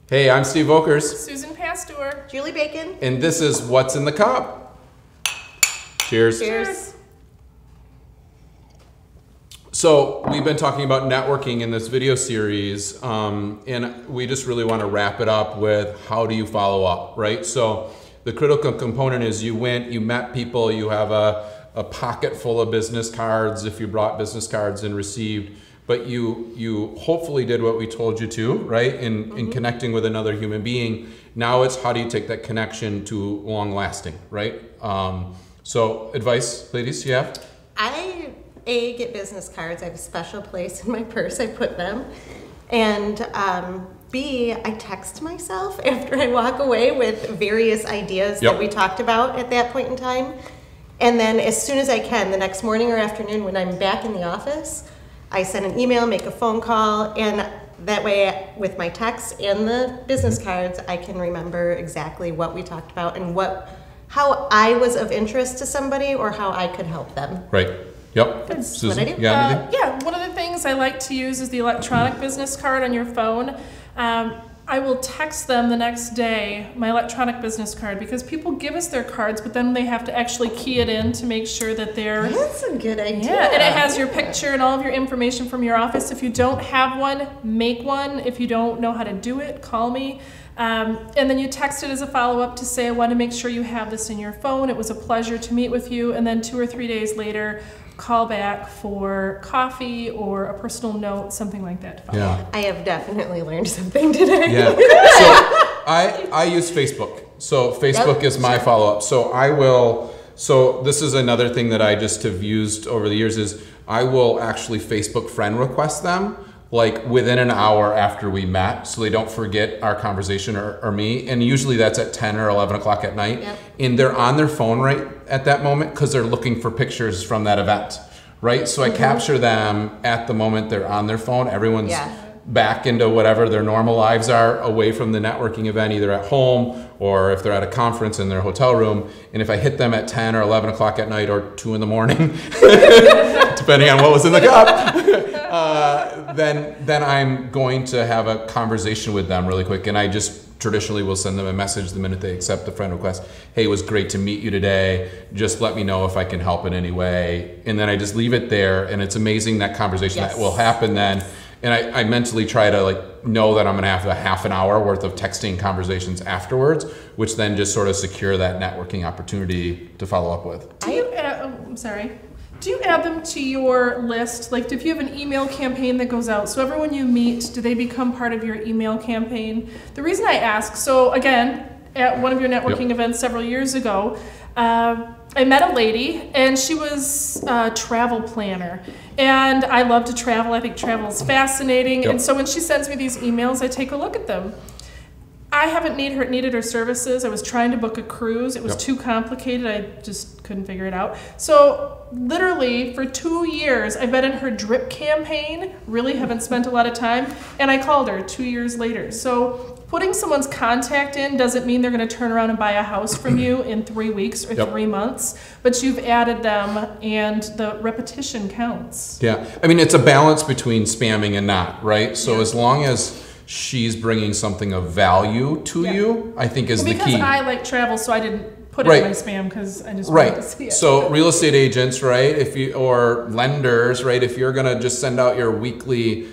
Hey, I'm Steve Oakers. Susan Pastor. Julie Bacon. And this is What's in the Cup. Cheers. Cheers. So we've been talking about networking in this video series, and we just really want to wrap it up with how do you follow up, right? So the critical component is you went, you met people, you have a pocket full of business cards if you brought business cards and received, but you hopefully did what we told you to, right? In connecting with another human being. Now it's how do you take that connection to long lasting, right? So advice, ladies, you have? I get business cards. I have a special place in my purse. I put them. And B, I text myself after I walk away with various ideas that we talked about at that point in time. And then as soon as I can, the next morning or afternoon when I'm back in the office, I send an email, make a phone call, and that way with my text and the business cards, I can remember exactly what we talked about and how I was of interest to somebody or how I could help them. Right. Yep. That's Susan, what I do. you got anything? Yeah, one of the things I like to use is the electronic business card on your phone. I will text them the next day, my electronic business card, because people give us their cards, but then they have to actually key it in to make sure that they're... That's a good idea. Yeah, and it has your picture and all of your information from your office. If you don't have one, make one. If you don't know how to do it, call me. And then you text it as a follow-up to say, I want to make sure you have this in your phone. It was a pleasure to meet with you. And then 2 or 3 days later, call back for coffee or a personal note, something like that. Yeah. I have definitely learned something today. Yeah. So I use Facebook. So Facebook is my follow-up. So this is another thing that I just have used over the years is I will actually Facebook friend request them like within an hour after we met so they don't forget our conversation or me. And usually that's at 10 or 11 o'clock at night. Yep. And they're on their phone right at that moment because they're looking for pictures from that event, right? So I capture them at the moment they're on their phone. Everyone's back into whatever their normal lives are away from the networking event, either at home or if they're at a conference in their hotel room. And if I hit them at 10 or 11 o'clock at night or 2 in the morning, depending on what was in the cup, then I'm going to have a conversation with them really quick. And I just traditionally will send them a message the minute they accept the friend request. Hey, it was great to meet you today. Just let me know if I can help in any way. And then I just leave it there. And it's amazing that conversation that will happen then. And I mentally try to know that I'm gonna have a half an hour worth of texting conversations afterwards, which then just sort of secure that networking opportunity to follow up with. Do you do you add them to your list? Like if you have an email campaign that goes out, so everyone you meet, do they become part of your email campaign? The reason I ask, so again, at one of your networking events several years ago, I met a lady and she was a travel planner. And I love to travel. I think travel is fascinating. And so when she sends me these emails, I take a look at them. I haven't needed her services. I was trying to book a cruise. It was too complicated. I just couldn't figure it out. So literally for 2 years, I've been in her drip campaign, really haven't spent a lot of time, and I called her 2 years later. So putting someone's contact in doesn't mean they're going to turn around and buy a house from you in 3 weeks or 3 months, but you've added them and the repetition counts. Yeah, I mean, it's a balance between spamming and not, right? So as long as she's bringing something of value to you, I think is the key. Because I like travel, so I didn't put it in my spam because I just wanted to see it. So real estate agents, right, or lenders, right, if you're gonna just send out your weekly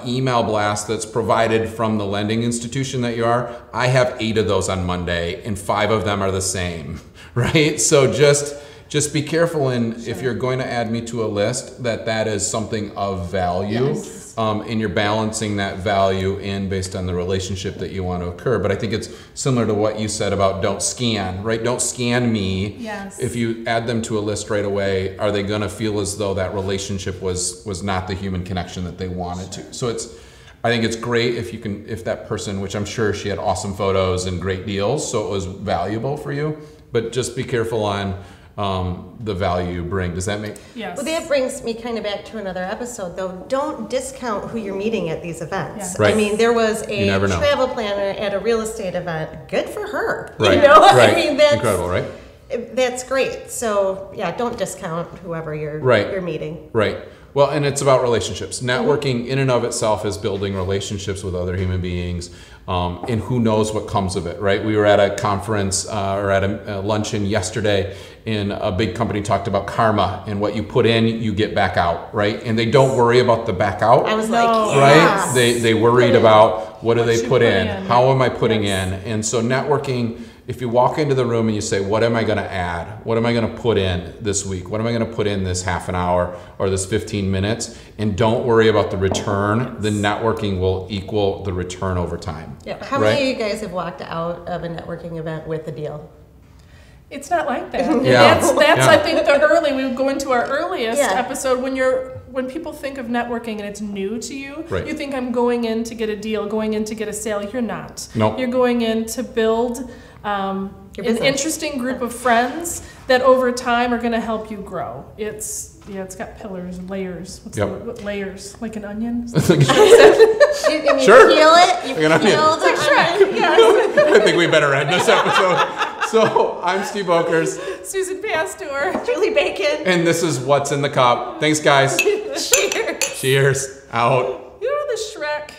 email blast that's provided from the lending institution that you are, I have 8 of those on Monday and 5 of them are the same, right? So just be careful if you're going to add me to a list that is something of value. And you're balancing that value in based on the relationship that you want to occur. But I think it's similar to what you said about don't scan, right? Don't scan me. Yes. If you add them to a list right away, are they going to feel as though that relationship was not the human connection that they wanted to? So I think it's great if that person, which I'm sure she had awesome photos and great deals, so it was valuable for you. But just be careful on the value you bring. Does that make? Yes. Well, that brings me kind of back to another episode, though. Don't discount who you're meeting at these events. Right. I mean, there was a travel planner at a real estate event. Good for her. Right. You know? Right. I mean, that's incredible, right? That's great. So yeah, don't discount whoever you're meeting. Right. Well, and it's about relationships. Networking in and of itself is building relationships with other human beings, and who knows what comes of it, right? We were at a conference or at a luncheon yesterday, and a big company talked about karma, and what you put in, you get back out, right? And they don't worry about the back out. I was No. like, Right? yes. They worried about what do What they you put put in? in. How am I putting Yes. in? And so networking, if you walk into the room and you say, what am I going to add? What am I going to put in this week? What am I going to put in this half an hour or this 15 minutes? And don't worry about the return. The networking will equal the return over time. Yeah. How Right? many of you guys have walked out of a networking event with a deal? It's not like that. Yeah. That's Yeah. I think the early, we would go into our earliest Yeah. episode when people think of networking and it's new to you, Right. you think I'm going in to get a deal, going in to get a sale. You're not. Nope. You're going in to build an business. interesting group of friends that over time are going to help you grow. It's got pillars and layers. Yep. What layers? Like an onion? And you Sure. peel it, you Like an onion. peel the onion. I think we better end this episode. So I'm Steve Oakers, Susan Pastor. Julie Bacon. and this is What's in the Cup. Thanks, guys. Cheers. Cheers. Out. You know the Shrek.